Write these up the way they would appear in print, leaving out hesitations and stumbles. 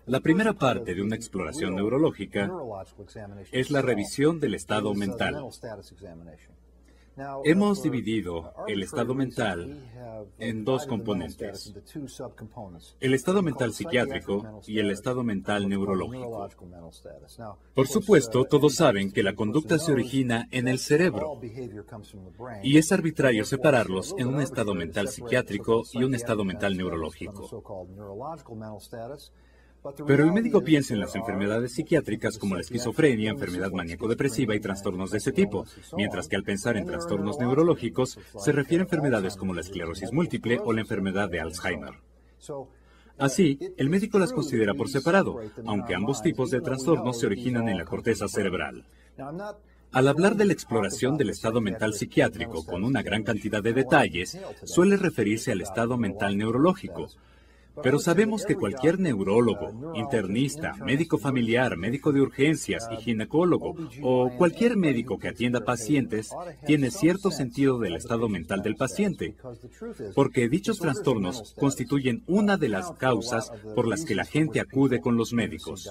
La primera parte de una exploración neurológica es la revisión del estado mental. Hemos dividido el estado mental en dos componentes: el estado mental psiquiátrico y el estado mental neurológico. Por supuesto, todos saben que la conducta se origina en el cerebro, y es arbitrario separarlos en un estado mental psiquiátrico y un estado mental neurológico. Pero el médico piensa en las enfermedades psiquiátricas como la esquizofrenia, enfermedad maníaco-depresiva y trastornos de ese tipo, mientras que al pensar en trastornos neurológicos se refiere a enfermedades como la esclerosis múltiple o la enfermedad de Alzheimer. Así, el médico las considera por separado, aunque ambos tipos de trastornos se originan en la corteza cerebral. Al hablar de la exploración del estado mental psiquiátrico con una gran cantidad de detalles, suele referirse al estado mental neurológico. Pero sabemos que cualquier neurólogo, internista, médico familiar, médico de urgencias y ginecólogo o cualquier médico que atienda pacientes tiene cierto sentido del estado mental del paciente, porque dichos trastornos constituyen una de las causas por las que la gente acude con los médicos.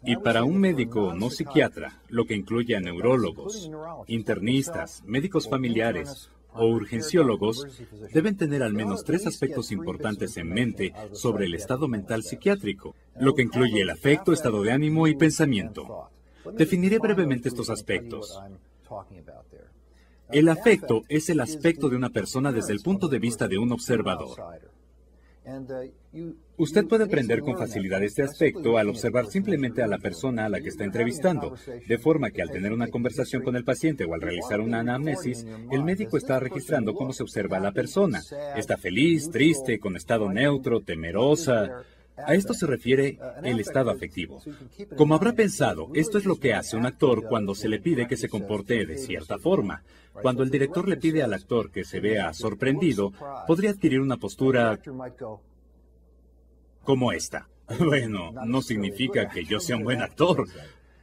Y para un médico no psiquiatra, lo que incluye a neurólogos, internistas, médicos familiares o urgenciólogos, deben tener al menos 3 aspectos importantes en mente sobre el estado mental psiquiátrico, lo que incluye el afecto, estado de ánimo y pensamiento. Definiré brevemente estos aspectos. El afecto es el aspecto de una persona desde el punto de vista de un observador. Usted puede aprender con facilidad este aspecto al observar simplemente a la persona a la que está entrevistando, de forma que al tener una conversación con el paciente o al realizar una anamnesis, el médico está registrando cómo se observa a la persona. Está feliz, triste, con estado neutro, temerosa. A esto se refiere el estado afectivo. Como habrá pensado, esto es lo que hace un actor cuando se le pide que se comporte de cierta forma. Cuando el director le pide al actor que se vea sorprendido, podría adquirir una postura como esta. Bueno, no significa que yo sea un buen actor,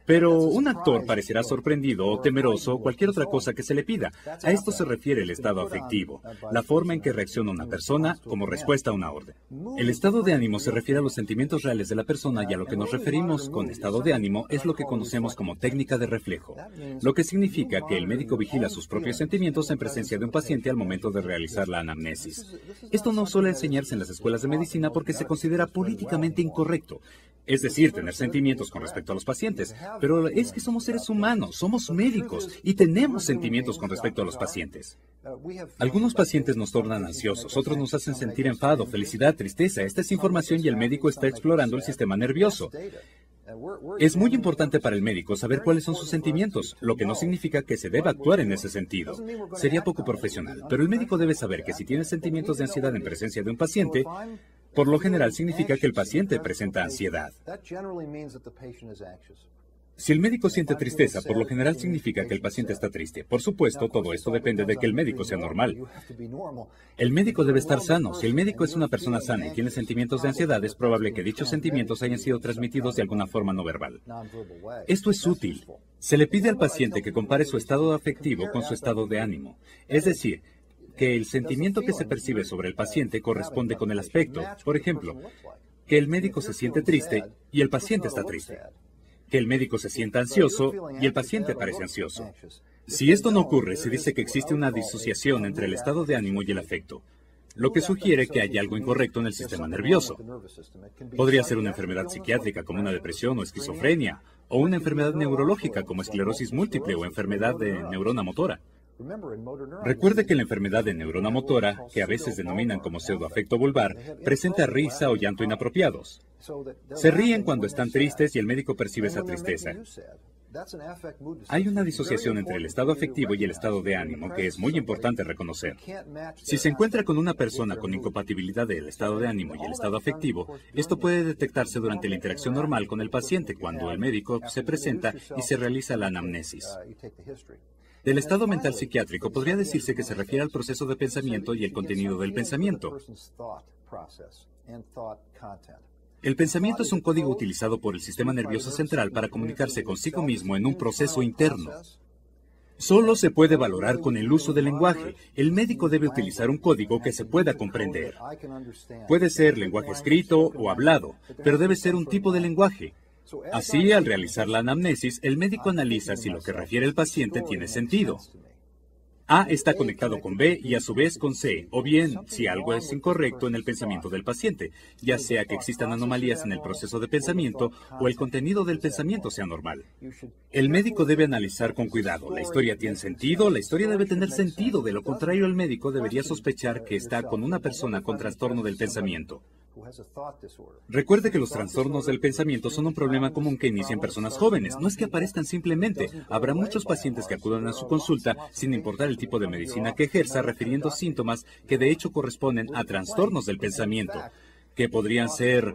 pero un actor parecerá sorprendido o temeroso o cualquier otra cosa que se le pida. A esto se refiere el estado afectivo, la forma en que reacciona una persona como respuesta a una orden. El estado de ánimo se refiere a los sentimientos reales de la persona, y a lo que nos referimos con estado de ánimo es lo que conocemos como técnica de reflejo, lo que significa que el médico vigila sus propios sentimientos en presencia de un paciente al momento de realizar la anamnesis. Esto no suele enseñarse en las escuelas de medicina porque se considera políticamente incorrecto. Es decir, tener sentimientos con respecto a los pacientes. Pero es que somos seres humanos, somos médicos y tenemos sentimientos con respecto a los pacientes. Algunos pacientes nos tornan ansiosos, otros nos hacen sentir enfado, felicidad, tristeza. Esta es información y el médico está explorando el sistema nervioso. Es muy importante para el médico saber cuáles son sus sentimientos, lo que no significa que se deba actuar en ese sentido. Sería poco profesional, pero el médico debe saber que si tiene sentimientos de ansiedad en presencia de un paciente, por lo general significa que el paciente presenta ansiedad. Si el médico siente tristeza, por lo general significa que el paciente está triste. Por supuesto, todo esto depende de que el médico sea normal. El médico debe estar sano. Si el médico es una persona sana y tiene sentimientos de ansiedad, es probable que dichos sentimientos hayan sido transmitidos de alguna forma no verbal. Esto es útil. Se le pide al paciente que compare su estado afectivo con su estado de ánimo. Es decir, que el sentimiento que se percibe sobre el paciente corresponde con el aspecto. Por ejemplo, que el médico se siente triste y el paciente está triste. Que el médico se sienta ansioso y el paciente parece ansioso. Si esto no ocurre, se dice que existe una disociación entre el estado de ánimo y el afecto, lo que sugiere que hay algo incorrecto en el sistema nervioso. Podría ser una enfermedad psiquiátrica como una depresión o esquizofrenia, o una enfermedad neurológica como esclerosis múltiple o enfermedad de neurona motora. Recuerde que la enfermedad de neurona motora, que a veces denominan como pseudoafecto vulvar, presenta risa o llanto inapropiados. Se ríen cuando están tristes y el médico percibe esa tristeza. Hay una disociación entre el estado afectivo y el estado de ánimo que es muy importante reconocer. Si se encuentra con una persona con incompatibilidad del estado de ánimo y el estado afectivo, esto puede detectarse durante la interacción normal con el paciente cuando el médico se presenta y se realiza la anamnesis. Del estado mental psiquiátrico podría decirse que se refiere al proceso de pensamiento y el contenido del pensamiento. El pensamiento es un código utilizado por el sistema nervioso central para comunicarse consigo mismo en un proceso interno. Solo se puede valorar con el uso del lenguaje. El médico debe utilizar un código que se pueda comprender. Puede ser lenguaje escrito o hablado, pero debe ser un tipo de lenguaje. Así, al realizar la anamnesis, el médico analiza si lo que refiere el paciente tiene sentido. A está conectado con B y a su vez con C, o bien si algo es incorrecto en el pensamiento del paciente, ya sea que existan anomalías en el proceso de pensamiento o el contenido del pensamiento sea normal. El médico debe analizar con cuidado. ¿La historia tiene sentido? La historia debe tener sentido, de lo contrario el médico debería sospechar que está con una persona con trastorno del pensamiento. Recuerde que los trastornos del pensamiento son un problema común que inicia en personas jóvenes. No es que aparezcan simplemente. Habrá muchos pacientes que acudan a su consulta sin importar el tipo de medicina que ejerza, refiriendo síntomas que de hecho corresponden a trastornos del pensamiento, que podrían ser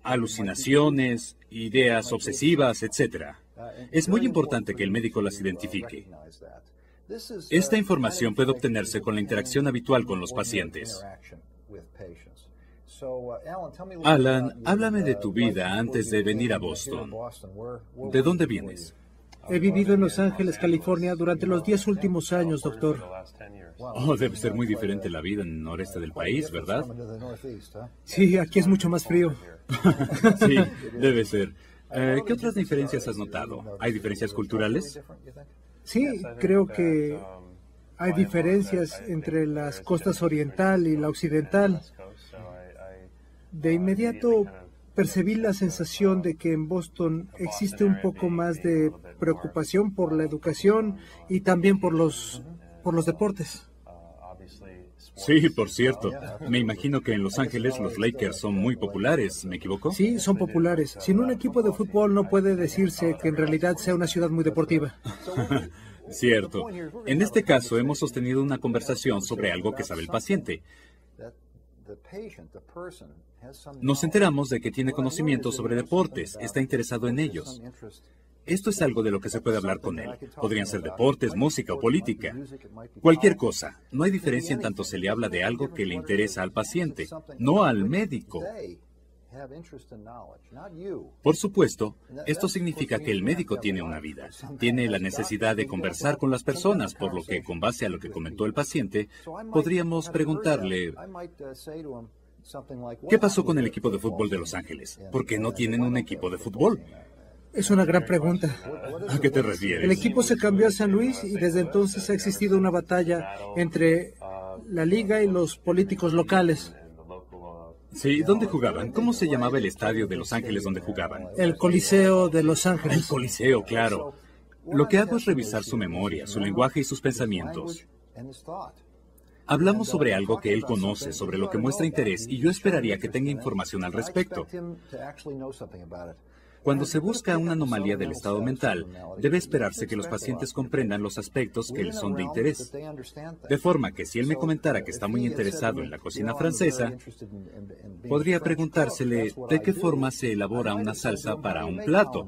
alucinaciones, ideas obsesivas, etc. Es muy importante que el médico las identifique. Esta información puede obtenerse con la interacción habitual con los pacientes. Alan, háblame de tu vida antes de venir a Boston. ¿De dónde vienes? He vivido en Los Ángeles, California, durante los 10 últimos años, doctor. Oh, debe ser muy diferente la vida en el noreste del país, ¿verdad? Sí, aquí es mucho más frío. Sí, debe ser. ¿Qué otras diferencias has notado? ¿Hay diferencias culturales? Sí, creo que hay diferencias entre las costas oriental y la occidental. De inmediato percibí la sensación de que en Boston existe un poco más de preocupación por la educación y también por los deportes. Sí, por cierto. Me imagino que en Los Ángeles los Lakers son muy populares, ¿me equivoco? Sí, son populares. Sin un equipo de fútbol no puede decirse que en realidad sea una ciudad muy deportiva. Cierto. En este caso hemos sostenido una conversación sobre algo que sabe el paciente. Nos enteramos de que tiene conocimiento sobre deportes, está interesado en ellos. Esto es algo de lo que se puede hablar con él. Podrían ser deportes, música o política. Cualquier cosa. No hay diferencia en tanto se le habla de algo que le interesa al paciente, no al médico. Por supuesto, esto significa que el médico tiene una vida. Tiene la necesidad de conversar con las personas, por lo que, con base a lo que comentó el paciente, podríamos preguntarle: ¿qué pasó con el equipo de fútbol de Los Ángeles? ¿Por qué no tienen un equipo de fútbol? Es una gran pregunta. ¿A qué te refieres? El equipo se cambió a San Luis y desde entonces ha existido una batalla entre la liga y los políticos locales. Sí, ¿dónde jugaban? ¿Cómo se llamaba el estadio de Los Ángeles donde jugaban? El Coliseo de Los Ángeles. El Coliseo, claro. Lo que hago es revisar su memoria, su lenguaje y sus pensamientos. Hablamos sobre algo que él conoce, sobre lo que muestra interés, y yo esperaría que tenga información al respecto. Cuando se busca una anomalía del estado mental, debe esperarse que los pacientes comprendan los aspectos que les son de interés. De forma que si él me comentara que está muy interesado en la cocina francesa, podría preguntársele de qué forma se elabora una salsa para un plato.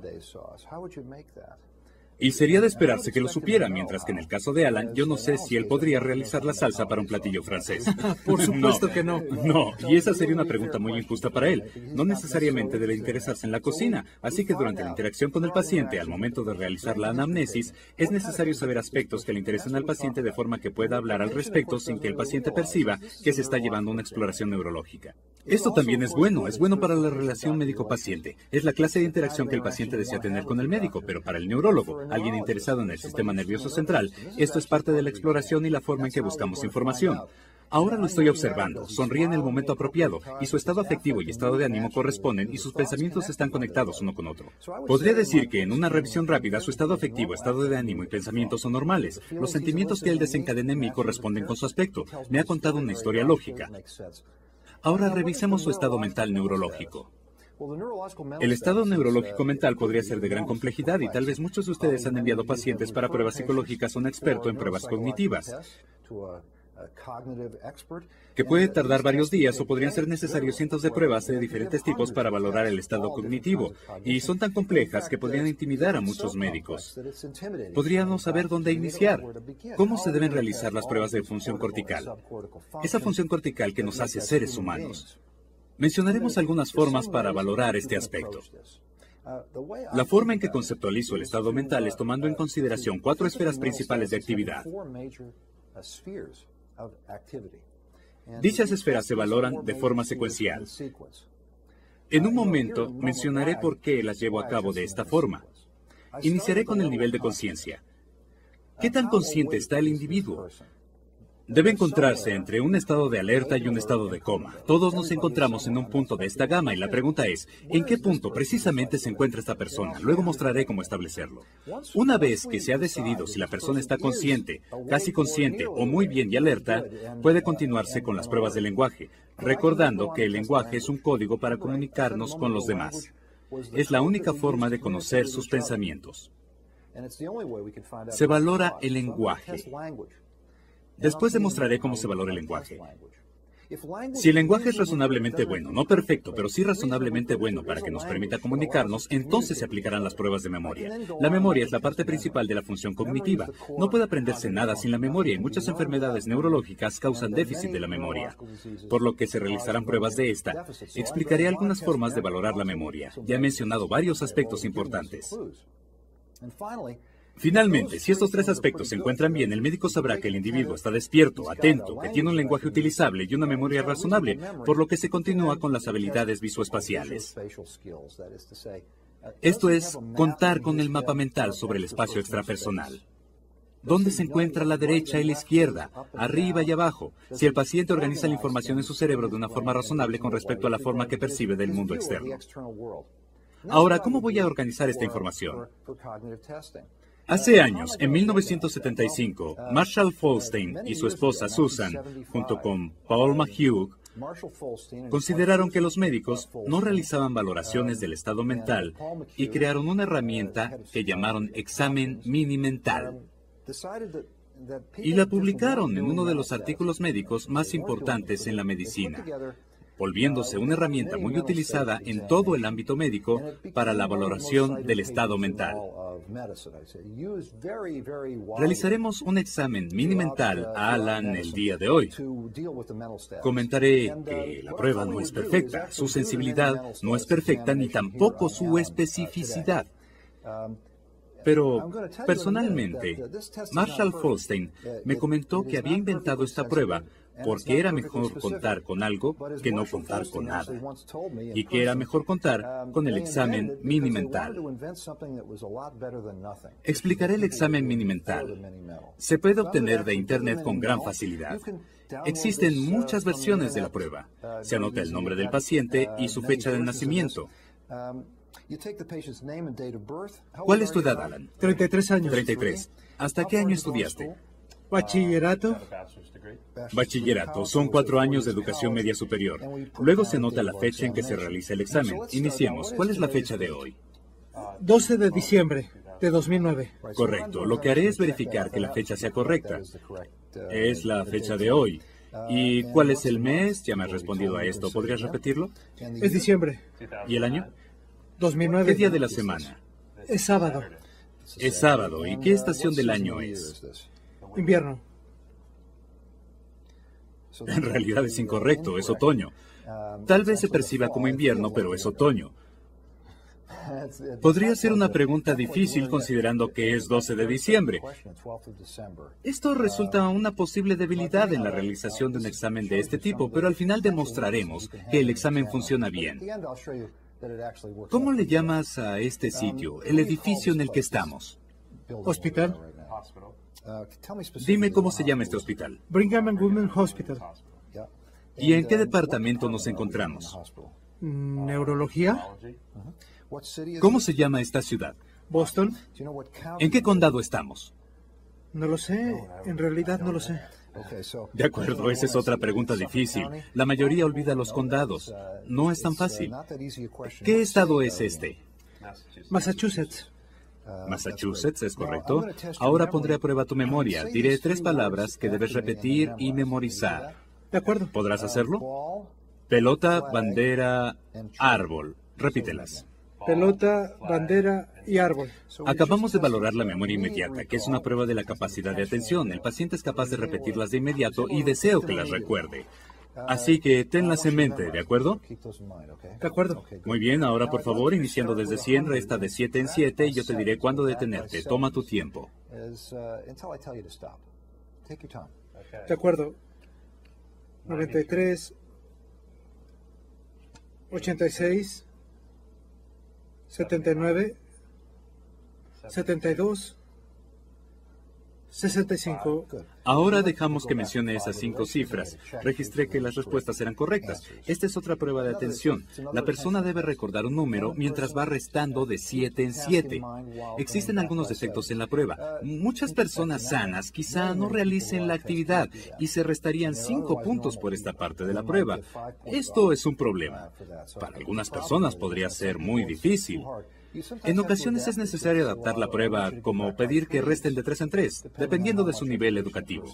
Y sería de esperarse que lo supiera, mientras que en el caso de Alan, yo no sé si él podría realizar la salsa para un platillo francés. Por supuesto que no. No, y esa sería una pregunta muy injusta para él. No necesariamente debe interesarse en la cocina, así que durante la interacción con el paciente, al momento de realizar la anamnesis, es necesario saber aspectos que le interesen al paciente de forma que pueda hablar al respecto sin que el paciente perciba que se está llevando una exploración neurológica. Esto también es bueno para la relación médico-paciente. Es la clase de interacción que el paciente desea tener con el médico, pero para el neurólogo, alguien interesado en el sistema nervioso central, esto es parte de la exploración y la forma en que buscamos información. Ahora lo estoy observando, sonríe en el momento apropiado, y su estado afectivo y estado de ánimo corresponden y sus pensamientos están conectados uno con otro. Podría decir que en una revisión rápida su estado afectivo, estado de ánimo y pensamientos son normales. Los sentimientos que él desencadena en mí corresponden con su aspecto. Me ha contado una historia lógica. Ahora revisemos su estado mental neurológico. El estado neurológico mental podría ser de gran complejidad y tal vez muchos de ustedes han enviado pacientes para pruebas psicológicas a un experto en pruebas cognitivas, que puede tardar varios días o podrían ser necesarios cientos de pruebas de diferentes tipos para valorar el estado cognitivo, y son tan complejas que podrían intimidar a muchos médicos. Podríamos saber dónde iniciar. ¿Cómo se deben realizar las pruebas de función cortical? Esa función cortical que nos hace seres humanos. Mencionaremos algunas formas para valorar este aspecto. La forma en que conceptualizo el estado mental es tomando en consideración 4 esferas principales de actividad. Dichas esferas se valoran de forma secuencial. En un momento mencionaré por qué las llevo a cabo de esta forma. Iniciaré con el nivel de conciencia. ¿Qué tan consciente está el individuo? Debe encontrarse entre un estado de alerta y un estado de coma. Todos nos encontramos en un punto de esta gama y la pregunta es, ¿en qué punto precisamente se encuentra esta persona? Luego mostraré cómo establecerlo. Una vez que se ha decidido si la persona está consciente, casi consciente o muy bien y alerta, puede continuarse con las pruebas de lenguaje, recordando que el lenguaje es un código para comunicarnos con los demás. Es la única forma de conocer sus pensamientos. Se valora el lenguaje. Después demostraré cómo se valora el lenguaje. Si el lenguaje es razonablemente bueno, no perfecto, pero sí razonablemente bueno para que nos permita comunicarnos, entonces se aplicarán las pruebas de memoria. La memoria es la parte principal de la función cognitiva. No puede aprenderse nada sin la memoria y muchas enfermedades neurológicas causan déficit de la memoria, por lo que se realizarán pruebas de esta. Explicaré algunas formas de valorar la memoria. Ya he mencionado varios aspectos importantes. Finalmente, si estos 3 aspectos se encuentran bien, el médico sabrá que el individuo está despierto, atento, que tiene un lenguaje utilizable y una memoria razonable, por lo que se continúa con las habilidades visoespaciales. Esto es, contar con el mapa mental sobre el espacio extrapersonal. ¿Dónde se encuentra la derecha y la izquierda? Arriba y abajo. Si el paciente organiza la información en su cerebro de una forma razonable con respecto a la forma que percibe del mundo externo. Ahora, ¿cómo voy a organizar esta información? Hace años, en 1975, Marshall Folstein y su esposa Susan, junto con Paul McHugh, consideraron que los médicos no realizaban valoraciones del estado mental y crearon una herramienta que llamaron examen mini-mental. Y la publicaron en uno de los artículos médicos más importantes en la medicina, volviéndose una herramienta muy utilizada en todo el ámbito médico para la valoración del estado mental. Realizaremos un examen mini-mental a Alan el día de hoy. Comentaré que la prueba no es perfecta, su sensibilidad no es perfecta ni tampoco su especificidad. Pero, personalmente, Marshall Folstein me comentó que había inventado esta prueba porque era mejor contar con algo que no contar con nada, y que era mejor contar con el examen mini-mental. Explicaré el examen mini-mental. Se puede obtener de Internet con gran facilidad. Existen muchas versiones de la prueba. Se anota el nombre del paciente y su fecha de nacimiento. ¿Cuál es tu edad, Alan? 33 años. 33. ¿Hasta qué año estudiaste? Bachillerato. Bachillerato. Son 4 años de educación media superior. Luego se anota la fecha en que se realiza el examen. Iniciemos. ¿Cuál es la fecha de hoy? 12 de diciembre de 2009. Correcto. Lo que haré es verificar que la fecha sea correcta. Es la fecha de hoy. ¿Y cuál es el mes? Ya me has respondido a esto. ¿Podrías repetirlo? Es diciembre. ¿Y el año? 2009. ¿Qué día de la semana? Es sábado. Es sábado. ¿Y qué estación del año es? Invierno. En realidad es incorrecto, es otoño. Tal vez se perciba como invierno, pero es otoño. Podría ser una pregunta difícil considerando que es 12 de diciembre. Esto resulta una posible debilidad en la realización de un examen de este tipo, pero al final demostraremos que el examen funciona bien. ¿Cómo le llamas a este sitio, el edificio en el que estamos? Hospital. Dime cómo se llama este hospital. Brigham and Women's Hospital. ¿Y en qué departamento nos encontramos? Neurología. ¿Cómo se llama esta ciudad? Boston. ¿En qué condado estamos? No lo sé, en realidad no lo sé. De acuerdo, esa es otra pregunta difícil. La mayoría olvida los condados. No es tan fácil. ¿Qué estado es este? Massachusetts. Massachusetts, ¿es correcto? Ahora pondré a prueba tu memoria. Diré 3 palabras que debes repetir y memorizar. De acuerdo. ¿Podrás hacerlo? Pelota, bandera, árbol. Repítelas. Pelota, bandera y árbol. Acabamos de valorar la memoria inmediata, que es una prueba de la capacidad de atención. El paciente es capaz de repetirlas de inmediato y deseo que las recuerde. Así que tenlas en mente, ¿de acuerdo? De acuerdo. Muy bien, ahora por favor, iniciando desde 100, resta de 7 en 7 y yo te diré cuándo detenerte. Toma tu tiempo. De acuerdo. 93, 86, 79, 72, 65. Ahora dejamos que mencione esas 5 cifras. Registré que las respuestas eran correctas. Esta es otra prueba de atención. La persona debe recordar un número mientras va restando de 7 en 7. Existen algunos defectos en la prueba. Muchas personas sanas quizá no realicen la actividad y se restarían 5 puntos por esta parte de la prueba. Esto es un problema. Para algunas personas podría ser muy difícil. En ocasiones es necesario adaptar la prueba, como pedir que resten de 3 en 3, dependiendo de su nivel educativo.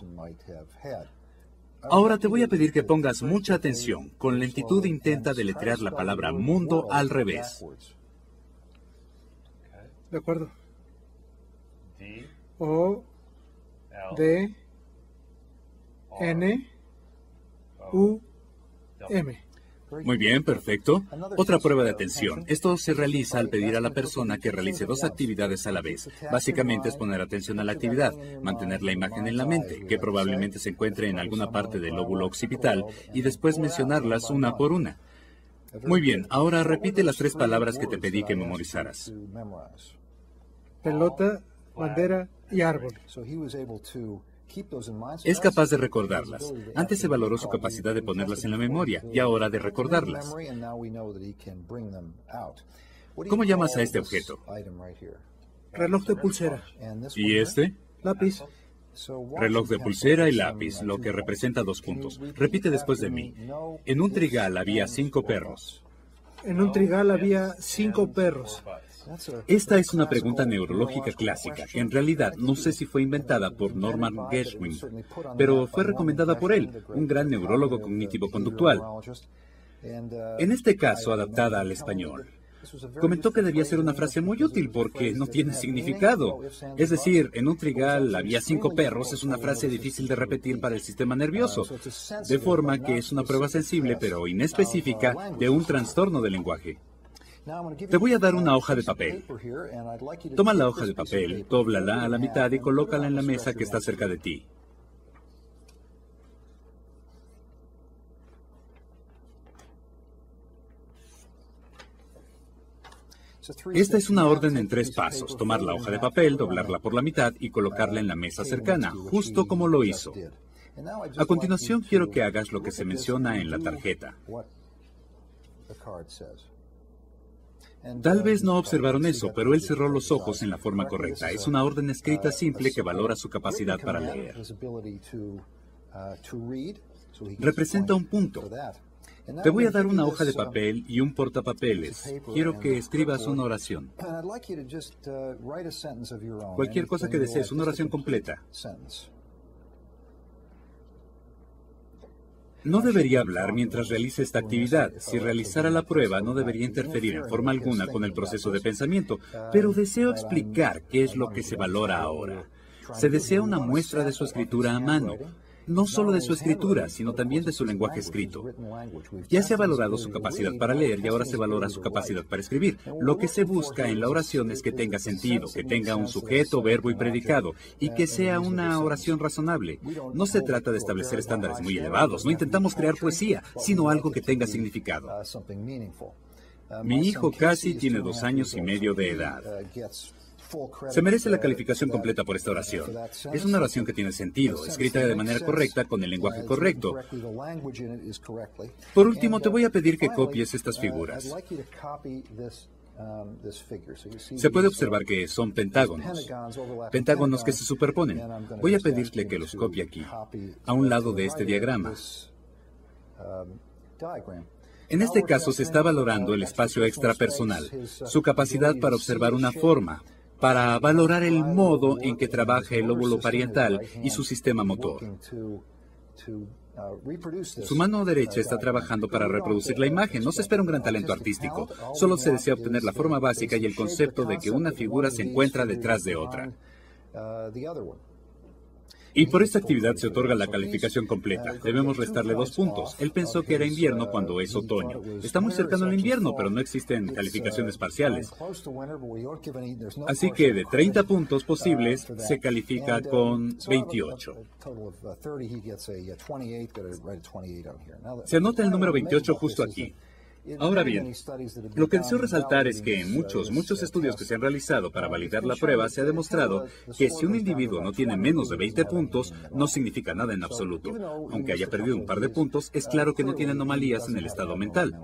Ahora te voy a pedir que pongas mucha atención. Con lentitud intenta deletrear la palabra mundo al revés. De acuerdo. O, D, N, U, M. Muy bien, perfecto. Otra prueba de atención. Esto se realiza al pedir a la persona que realice 2 actividades a la vez. Básicamente es poner atención a la actividad, mantener la imagen en la mente, que probablemente se encuentre en alguna parte del lóbulo occipital, y después mencionarlas una por una. Muy bien, ahora repite las 3 palabras que te pedí que memorizaras. Pelota, bandera y árbol. Es capaz de recordarlas. Antes se valoró su capacidad de ponerlas en la memoria y ahora de recordarlas. ¿Cómo llamas a este objeto? Reloj de pulsera. ¿Y este? Lápiz. Reloj de pulsera y lápiz, lo que representa 2 puntos. Repite después de mí. En un trigal había 5 perros. En un trigal había 5 perros. Esta es una pregunta neurológica clásica, que en realidad no sé si fue inventada por Norman Geschwind, pero fue recomendada por él, un gran neurólogo cognitivo-conductual. En este caso, adaptada al español. Comentó que debía ser una frase muy útil porque no tiene significado. Es decir, en un trigal había 5 perros es una frase difícil de repetir para el sistema nervioso, de forma que es una prueba sensible pero inespecífica de un trastorno del lenguaje. Te voy a dar una hoja de papel. Toma la hoja de papel, dóblala a la mitad y colócala en la mesa que está cerca de ti. Esta es una orden en 3 pasos. Tomar la hoja de papel, doblarla por la mitad y colocarla en la mesa cercana, justo como lo hizo. A continuación, quiero que hagas lo que se menciona en la tarjeta. Tal vez no observaron eso, pero él cerró los ojos en la forma correcta. Es una orden escrita simple que valora su capacidad para leer. Representa un punto. Te voy a dar una hoja de papel y un portapapeles. Quiero que escribas una oración. Cualquier cosa que desees, una oración completa. No debería hablar mientras realice esta actividad. Si realizara la prueba, no debería interferir en forma alguna con el proceso de pensamiento, pero deseo explicar qué es lo que se valora ahora. Se desea una muestra de su escritura a mano. No solo de su escritura, sino también de su lenguaje escrito. Ya se ha valorado su capacidad para leer y ahora se valora su capacidad para escribir. Lo que se busca en la oración es que tenga sentido, que tenga un sujeto, verbo y predicado, y que sea una oración razonable. No se trata de establecer estándares muy elevados, no intentamos crear poesía, sino algo que tenga significado. Mi hijo Cassie tiene 2 años y medio de edad. Se merece la calificación completa por esta oración. Es una oración que tiene sentido, escrita de manera correcta, con el lenguaje correcto. Por último, te voy a pedir que copies estas figuras. Se puede observar que son pentágonos que se superponen. Voy a pedirle que los copie aquí, a un lado de este diagrama. En este caso se está valorando el espacio extrapersonal, su capacidad para observar una forma, para valorar el modo en que trabaja el lóbulo parietal y su sistema motor. Su mano derecha está trabajando para reproducir la imagen. No se espera un gran talento artístico. Solo se desea obtener la forma básica y el concepto de que una figura se encuentra detrás de otra. Y por esta actividad se otorga la calificación completa. Debemos restarle 2 puntos. Él pensó que era invierno cuando es otoño. Está muy cercano al invierno, pero no existen calificaciones parciales. Así que de 30 puntos posibles, se califica con 28. Se anota el número 28 justo aquí. Ahora bien, lo que deseo resaltar es que en muchos estudios que se han realizado para validar la prueba se ha demostrado que si un individuo no tiene menos de 20 puntos, no significa nada en absoluto. Aunque haya perdido un par de puntos, es claro que no tiene anomalías en el estado mental.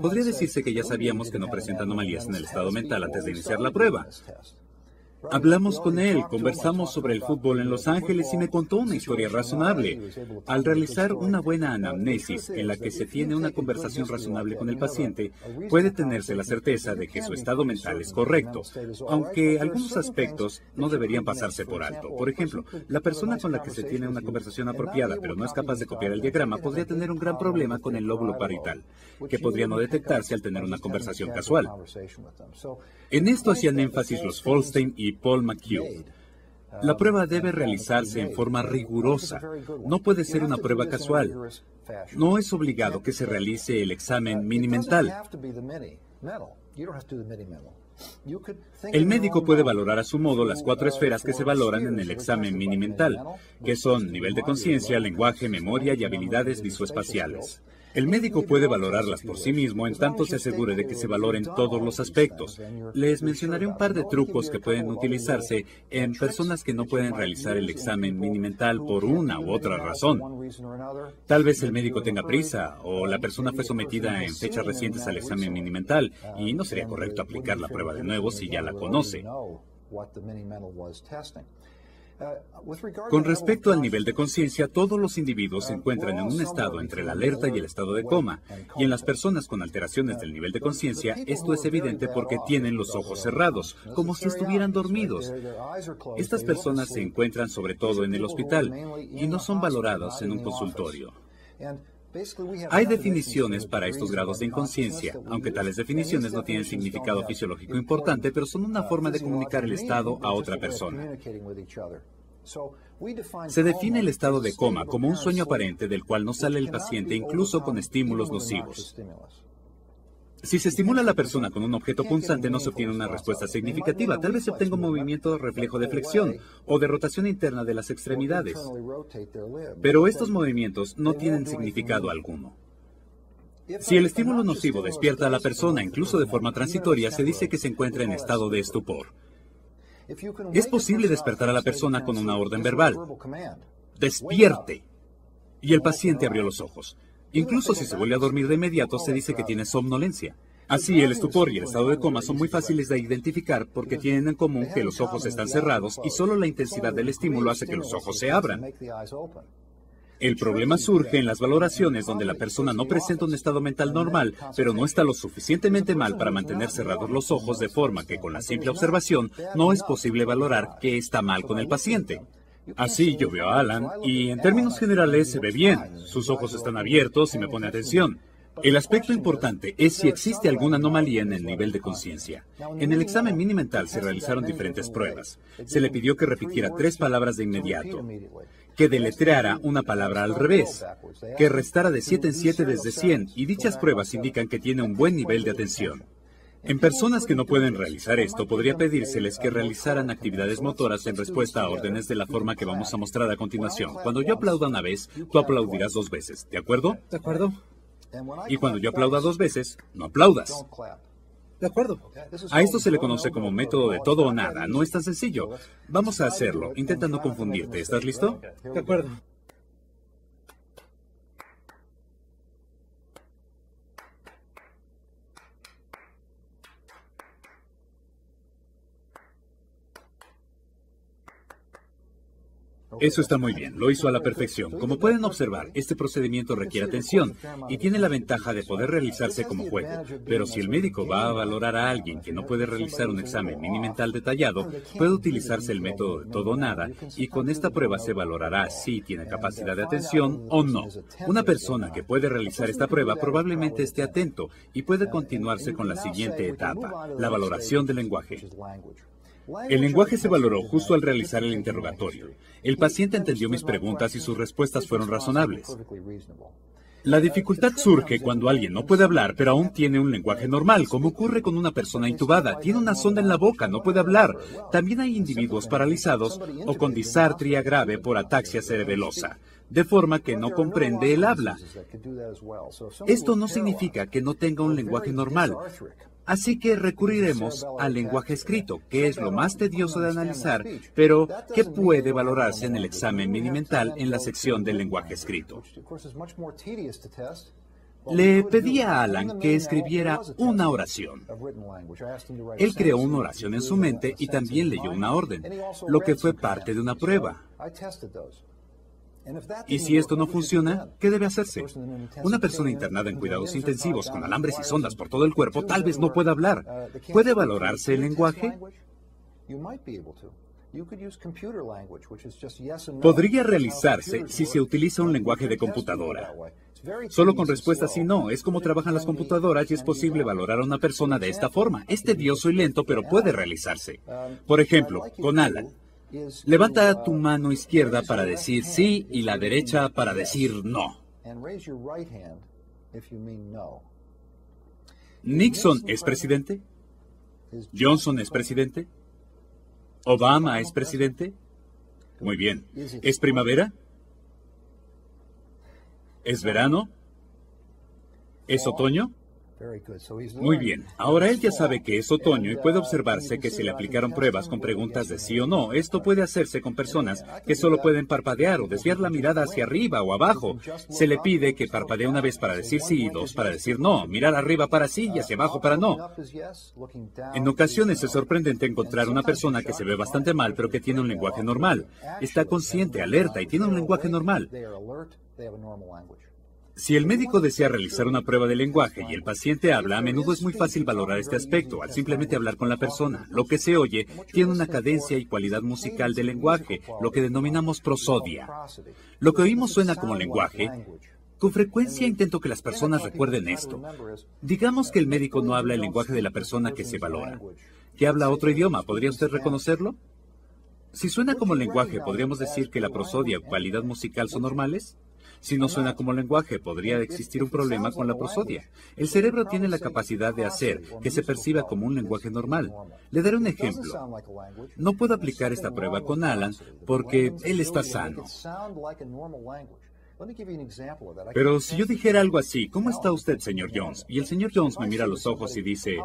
Podría decirse que ya sabíamos que no presenta anomalías en el estado mental antes de iniciar la prueba. Hablamos con él, conversamos sobre el fútbol en Los Ángeles y me contó una historia razonable. Al realizar una buena anamnesis en la que se tiene una conversación razonable con el paciente, puede tenerse la certeza de que su estado mental es correcto, aunque algunos aspectos no deberían pasarse por alto. Por ejemplo, la persona con la que se tiene una conversación apropiada pero no es capaz de copiar el diagrama podría tener un gran problema con el lóbulo parietal, que podría no detectarse al tener una conversación casual. En esto hacían énfasis los Folstein y Paul McHugh. La prueba debe realizarse en forma rigurosa. No puede ser una prueba casual. No es obligado que se realice el examen mini-mental. El médico puede valorar a su modo las 4 esferas que se valoran en el examen mini-mental, que son nivel de conciencia, lenguaje, memoria y habilidades visoespaciales. El médico puede valorarlas por sí mismo en tanto se asegure de que se valoren todos los aspectos. Les mencionaré un par de trucos que pueden utilizarse en personas que no pueden realizar el examen mini-mental por una u otra razón. Tal vez el médico tenga prisa o la persona fue sometida en fechas recientes al examen mini-mental y no sería correcto aplicar la prueba de nuevo si ya la conoce. Con respecto al nivel de conciencia, todos los individuos se encuentran en un estado entre la alerta y el estado de coma, y en las personas con alteraciones del nivel de conciencia, esto es evidente porque tienen los ojos cerrados, como si estuvieran dormidos. Estas personas se encuentran sobre todo en el hospital, y no son valoradas en un consultorio. Hay definiciones para estos grados de inconsciencia, aunque tales definiciones no tienen significado fisiológico importante, pero son una forma de comunicar el estado a otra persona. Se define el estado de coma como un sueño aparente del cual no sale el paciente incluso con estímulos nocivos. Si se estimula a la persona con un objeto punzante, no se obtiene una respuesta significativa. Tal vez se obtenga un movimiento reflejo de flexión o de rotación interna de las extremidades. Pero estos movimientos no tienen significado alguno. Si el estímulo nocivo despierta a la persona, incluso de forma transitoria, se dice que se encuentra en estado de estupor. Es posible despertar a la persona con una orden verbal. ¡Despierte! Y el paciente abrió los ojos. Incluso si se vuelve a dormir de inmediato, se dice que tiene somnolencia. Así, el estupor y el estado de coma son muy fáciles de identificar porque tienen en común que los ojos están cerrados y solo la intensidad del estímulo hace que los ojos se abran. El problema surge en las valoraciones donde la persona no presenta un estado mental normal, pero no está lo suficientemente mal para mantener cerrados los ojos de forma que con la simple observación no es posible valorar qué está mal con el paciente. Así yo veo a Alan y en términos generales se ve bien. Sus ojos están abiertos y me pone atención. El aspecto importante es si existe alguna anomalía en el nivel de conciencia. En el examen mini-mental se realizaron diferentes pruebas. Se le pidió que repitiera 3 palabras de inmediato, que deletreara una palabra al revés, que restara de 7 en 7 desde 100, y dichas pruebas indican que tiene un buen nivel de atención. En personas que no pueden realizar esto, podría pedírseles que realizaran actividades motoras en respuesta a órdenes de la forma que vamos a mostrar a continuación. Cuando yo aplauda una vez, tú aplaudirás 2 veces, ¿de acuerdo? De acuerdo. Y cuando yo aplauda 2 veces, no aplaudas. De acuerdo. A esto se le conoce como método de todo o nada. No es tan sencillo. Vamos a hacerlo. Intenta no confundirte. ¿Estás listo? De acuerdo. Eso está muy bien, lo hizo a la perfección. Como pueden observar, este procedimiento requiere atención y tiene la ventaja de poder realizarse como juego. Pero si el médico va a valorar a alguien que no puede realizar un examen mini-mental detallado, puede utilizarse el método de todo o nada y con esta prueba se valorará si tiene capacidad de atención o no. Una persona que puede realizar esta prueba probablemente esté atento y puede continuarse con la siguiente etapa, la valoración del lenguaje. El lenguaje se valoró justo al realizar el interrogatorio. El paciente entendió mis preguntas y sus respuestas fueron razonables. La dificultad surge cuando alguien no puede hablar, pero aún tiene un lenguaje normal, como ocurre con una persona intubada. Tiene una sonda en la boca, no puede hablar. También hay individuos paralizados o con disartria grave por ataxia cerebelosa, de forma que no comprende el habla. Esto no significa que no tenga un lenguaje normal. Así que recurriremos al lenguaje escrito, que es lo más tedioso de analizar, pero que puede valorarse en el examen mini-mental en la sección del lenguaje escrito. Le pedí a Alan que escribiera una oración. Él creó una oración en su mente y también leyó una orden, lo que fue parte de una prueba. Y si esto no funciona, ¿qué debe hacerse? Una persona internada en cuidados intensivos con alambres y sondas por todo el cuerpo tal vez no pueda hablar. ¿Puede valorarse el lenguaje? Podría realizarse si se utiliza un lenguaje de computadora. Solo con respuestas sí no. Es como trabajan las computadoras y es posible valorar a una persona de esta forma. Es tedioso y lento, pero puede realizarse. Por ejemplo, con Alan. Levanta tu mano izquierda para decir sí y la derecha para decir no. ¿Nixon es presidente? ¿Johnson es presidente? ¿Obama es presidente? Muy bien. ¿Es primavera? ¿Es verano? ¿Es otoño? Muy bien. Ahora él ya sabe que es otoño y puede observarse que se le aplicaron pruebas con preguntas de sí o no. Esto puede hacerse con personas que solo pueden parpadear o desviar la mirada hacia arriba o abajo. Se le pide que parpadee una vez para decir sí y dos para decir no, mirar arriba para sí y hacia abajo para no. En ocasiones es sorprendente encontrar una persona que se ve bastante mal pero que tiene un lenguaje normal. Está consciente, alerta y tiene un lenguaje normal. Si el médico desea realizar una prueba de lenguaje y el paciente habla, a menudo es muy fácil valorar este aspecto al simplemente hablar con la persona. Lo que se oye tiene una cadencia y cualidad musical del lenguaje, lo que denominamos prosodia. Lo que oímos suena como lenguaje. Con frecuencia intento que las personas recuerden esto. Digamos que el médico no habla el lenguaje de la persona que se valora. ¿Que habla otro idioma? ¿Podría usted reconocerlo? Si suena como lenguaje, ¿podríamos decir que la prosodia o cualidad musical son normales? Si no suena como lenguaje, podría existir un problema con la prosodia. El cerebro tiene la capacidad de hacer que se perciba como un lenguaje normal. Le daré un ejemplo. No puedo aplicar esta prueba con Alan porque él está sano. Pero si yo dijera algo así, ¿cómo está usted, señor Jones? Y el señor Jones me mira a los ojos y dice,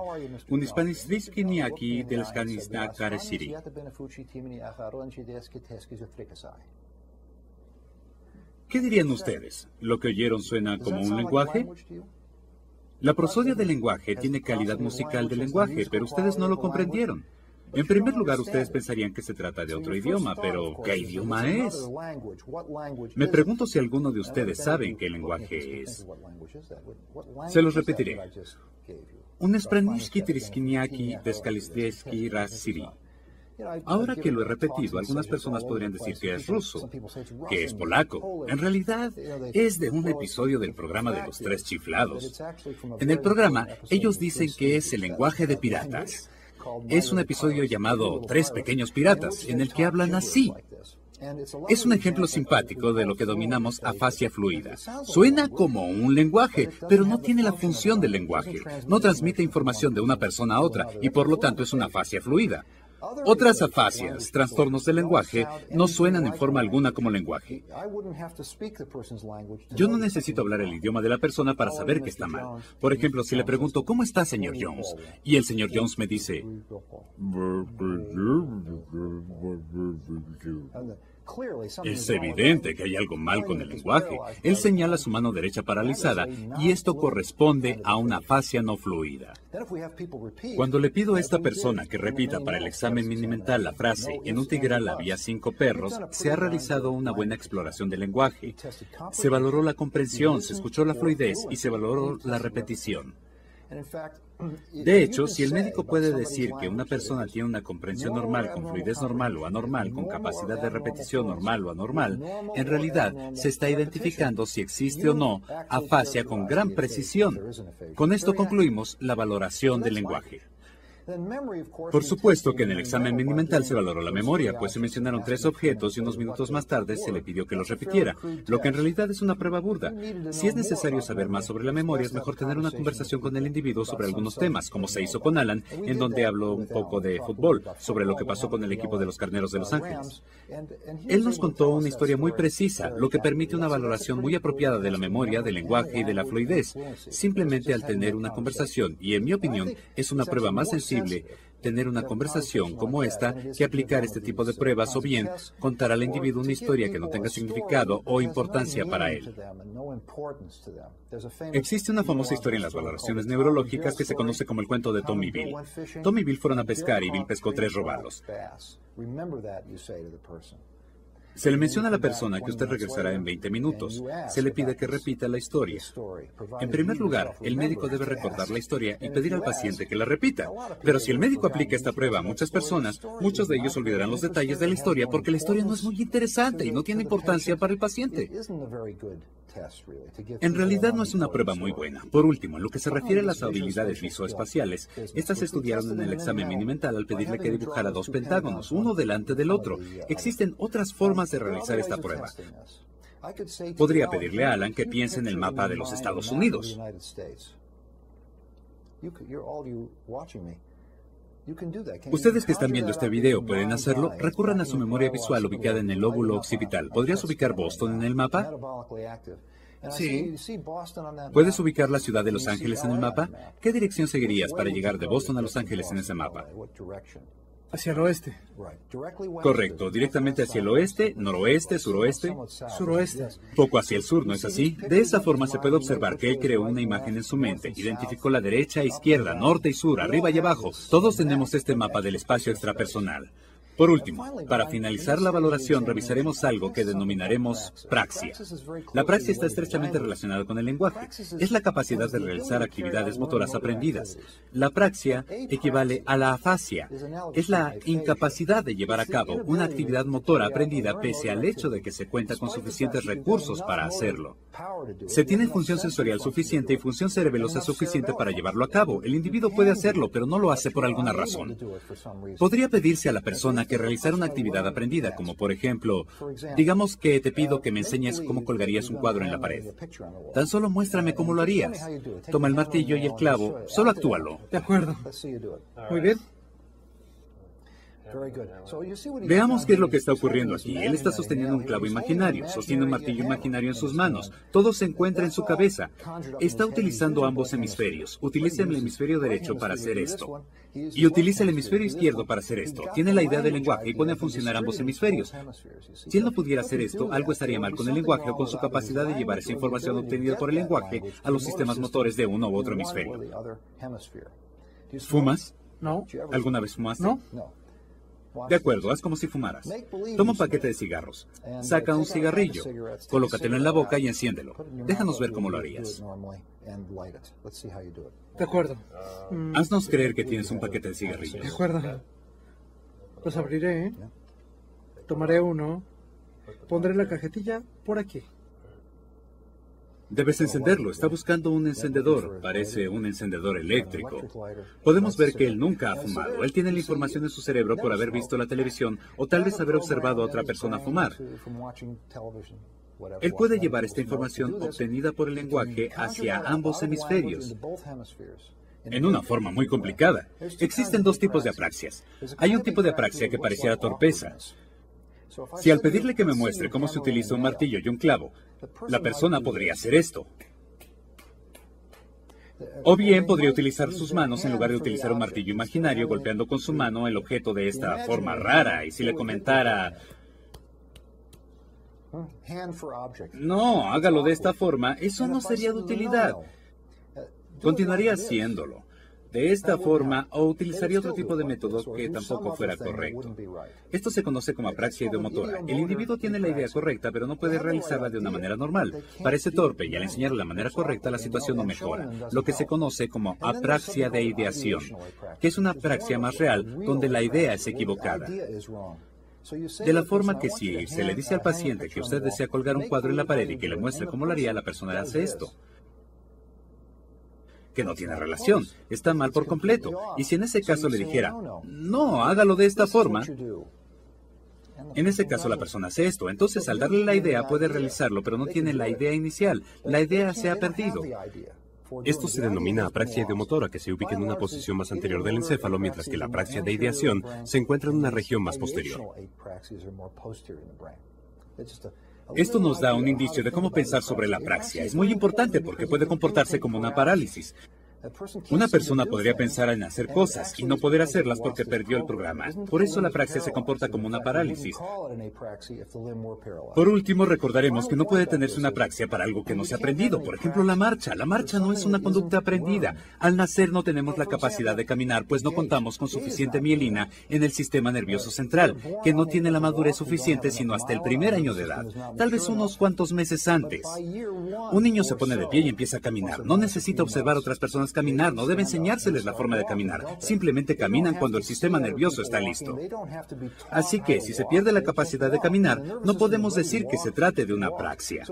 un hispanisdisquini aquí del Scanisna Caresiri. ¿Qué dirían ustedes? ¿Lo que oyeron suena como un lenguaje? La prosodia del lenguaje tiene calidad musical del lenguaje, pero ustedes no lo comprendieron. En primer lugar, ustedes pensarían que se trata de otro idioma, pero ¿qué idioma es? Me pregunto si alguno de ustedes saben qué lenguaje es. Se los repetiré. Un Spranishki Triskiniaki Deskalistieski Rasiri. Ahora que lo he repetido, algunas personas podrían decir que es ruso, que es polaco. En realidad, es de un episodio del programa de los tres chiflados. En el programa, ellos dicen que es el lenguaje de piratas. Es un episodio llamado Tres Pequeños Piratas, en el que hablan así. Es un ejemplo simpático de lo que dominamos afasia fluida. Suena como un lenguaje, pero no tiene la función del lenguaje. No transmite información de una persona a otra, y por lo tanto es una afasia fluida. Otras afasias, trastornos del lenguaje, no suenan en forma alguna como lenguaje. Yo no necesito hablar el idioma de la persona para saber que está mal. Por ejemplo, si le pregunto, ¿cómo está, señor Jones? Y el señor Jones me dice... Es evidente que hay algo mal con el lenguaje. Él señala su mano derecha paralizada y esto corresponde a una afasia no fluida. Cuando le pido a esta persona que repita para el examen mini-mental la frase "en un tigral había 5 perros", se ha realizado una buena exploración del lenguaje. Se valoró la comprensión, se escuchó la fluidez y se valoró la repetición. De hecho, si el médico puede decir que una persona tiene una comprensión normal, con fluidez normal o anormal, con capacidad de repetición normal o anormal, en realidad se está identificando si existe o no afasia con gran precisión. Con esto concluimos la valoración del lenguaje. Por supuesto que en el examen mini-mental se valoró la memoria, pues se mencionaron 3 objetos y unos minutos más tarde se le pidió que los repitiera, lo que en realidad es una prueba burda. Si es necesario saber más sobre la memoria, es mejor tener una conversación con el individuo sobre algunos temas, como se hizo con Alan, en donde habló un poco de fútbol, sobre lo que pasó con el equipo de los Carneros de Los Ángeles. Él nos contó una historia muy precisa, lo que permite una valoración muy apropiada de la memoria, del lenguaje y de la fluidez, simplemente al tener una conversación, y en mi opinión, es una prueba más sensible tener una conversación como esta que aplicar este tipo de pruebas o bien contar al individuo una historia que no tenga significado o importancia para él. Existe una famosa historia en las valoraciones neurológicas que se conoce como el cuento de Tom y Bill. Tom y Bill fueron a pescar y Bill pescó 3 robalos. Se le menciona a la persona que usted regresará en 20 minutos. Se le pide que repita la historia. En primer lugar, el médico debe recordar la historia y pedir al paciente que la repita. Pero si el médico aplica esta prueba a muchas personas, muchos de ellos olvidarán los detalles de la historia porque la historia no es muy interesante y no tiene importancia para el paciente. En realidad no es una prueba muy buena. Por último, en lo que se refiere a las habilidades visoespaciales, estas se estudiaron en el examen mini-mental al pedirle que dibujara 2 pentágonos, uno delante del otro. Existen otras formas de realizar esta prueba. Podría pedirle a Alan que piense en el mapa de los Estados Unidos. Ustedes que están viendo este video pueden hacerlo. Recurran a su memoria visual ubicada en el lóbulo occipital. ¿Podrías ubicar Boston en el mapa? Sí. ¿Puedes ubicar la ciudad de Los Ángeles en el mapa? ¿Qué dirección seguirías para llegar de Boston a Los Ángeles en ese mapa? Hacia el oeste. Correcto, directamente hacia el oeste, noroeste, suroeste. Suroeste. Poco hacia el sur, ¿no es así? De esa forma se puede observar que él creó una imagen en su mente, identificó la derecha e izquierda, norte y sur, arriba y abajo. Todos tenemos este mapa del espacio extrapersonal. Por último, para finalizar la valoración, revisaremos algo que denominaremos praxia. La praxia está estrechamente relacionada con el lenguaje. Es la capacidad de realizar actividades motoras aprendidas. La praxia equivale a la afasia. Es la incapacidad de llevar a cabo una actividad motora aprendida pese al hecho de que se cuenta con suficientes recursos para hacerlo. Se tiene función sensorial suficiente y función cerebelosa suficiente para llevarlo a cabo. El individuo puede hacerlo, pero no lo hace por alguna razón. Podría pedirse a la persona que realizar una actividad aprendida, como por ejemplo, digamos que te pido que me enseñes cómo colgarías un cuadro en la pared. Tan solo muéstrame cómo lo harías. Toma el martillo y el clavo, solo actúalo. De acuerdo. Muy bien. Veamos qué es lo que está ocurriendo aquí. Él está sosteniendo un clavo imaginario, sostiene un martillo imaginario en sus manos. Todo se encuentra en su cabeza. Está utilizando ambos hemisferios. Utiliza el hemisferio derecho para hacer esto. Y utiliza el hemisferio izquierdo para hacer esto. Tiene la idea del lenguaje y pone a funcionar ambos hemisferios. Si él no pudiera hacer esto, algo estaría mal con el lenguaje o con su capacidad de llevar esa información obtenida por el lenguaje a los sistemas motores de uno u otro hemisferio. ¿Fumas? No. ¿Alguna vez fumaste? No. De acuerdo, haz como si fumaras. Toma un paquete de cigarros. Saca un cigarrillo. Colócatelo en la boca y enciéndelo. Déjanos ver cómo lo harías. De acuerdo. Haznos creer que tienes un paquete de cigarrillos. De acuerdo. Los abriré. Tomaré uno. Pondré la cajetilla por aquí. Debes encenderlo. Está buscando un encendedor. Parece un encendedor eléctrico. Podemos ver que él nunca ha fumado. Él tiene la información en su cerebro por haber visto la televisión o tal vez haber observado a otra persona fumar. Él puede llevar esta información obtenida por el lenguaje hacia ambos hemisferios en una forma muy complicada. Existen 2 tipos de apraxias. Hay un tipo de apraxia que pareciera torpeza. Si al pedirle que me muestre cómo se utiliza un martillo y un clavo, la persona podría hacer esto. O bien podría utilizar sus manos en lugar de utilizar un martillo imaginario, golpeando con su mano el objeto de esta forma rara. Y si le comentara, no, hágalo de esta forma, eso no sería de utilidad. Continuaría haciéndolo de esta forma o utilizaría otro tipo de método que tampoco fuera correcto. Esto se conoce como apraxia ideomotora. El individuo tiene la idea correcta, pero no puede realizarla de una manera normal. Parece torpe y al enseñarle la manera correcta la situación no mejora, lo que se conoce como apraxia de ideación, que es una apraxia más real donde la idea es equivocada. De la forma que si se le dice al paciente que usted desea colgar un cuadro en la pared y que le muestre cómo lo haría, la persona hace esto. que no tiene relación. Está mal por completo. Y si en ese caso le dijera, no, hágalo de esta forma, en ese caso la persona hace esto. Entonces, al darle la idea, puede realizarlo, pero no tiene la idea inicial. La idea se ha perdido. Esto se denomina apraxia ideomotora, que se ubica en una posición más anterior del encéfalo, mientras que la apraxia de ideación se encuentra en una región más posterior. Esto nos da un indicio de cómo pensar sobre la apraxia. Es muy importante porque puede comportarse como una parálisis. Una persona podría pensar en hacer cosas y no poder hacerlas porque perdió el programa. Por eso la apraxia se comporta como una parálisis. Por último, recordaremos que no puede tenerse una apraxia para algo que no se ha aprendido. Por ejemplo, la marcha. La marcha no es una conducta aprendida. Al nacer no tenemos la capacidad de caminar, pues no contamos con suficiente mielina en el sistema nervioso central, que no tiene la madurez suficiente sino hasta el primer año de edad, tal vez unos cuantos meses antes. Un niño se pone de pie y empieza a caminar. No necesita observar a otras personas caminar, no debe enseñárseles la forma de caminar. Simplemente caminan cuando el sistema nervioso está listo. Así que, si se pierde la capacidad de caminar, no podemos decir que se trate de una apraxia.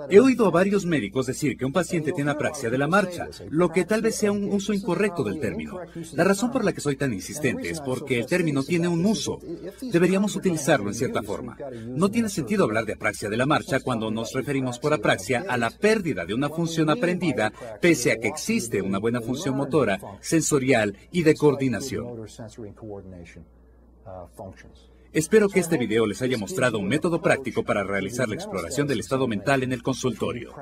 He oído a varios médicos decir que un paciente tiene apraxia de la marcha, lo que tal vez sea un uso incorrecto del término. La razón por la que soy tan insistente es porque el término tiene un uso. Deberíamos utilizarlo en cierta forma. No tiene sentido hablar de apraxia de la marcha cuando nos referimos por apraxia a la pérdida de una función aprendida, pese a que existe una buena función motora, sensorial y de coordinación. Espero que este video les haya mostrado un método práctico para realizar la exploración del estado mental en el consultorio.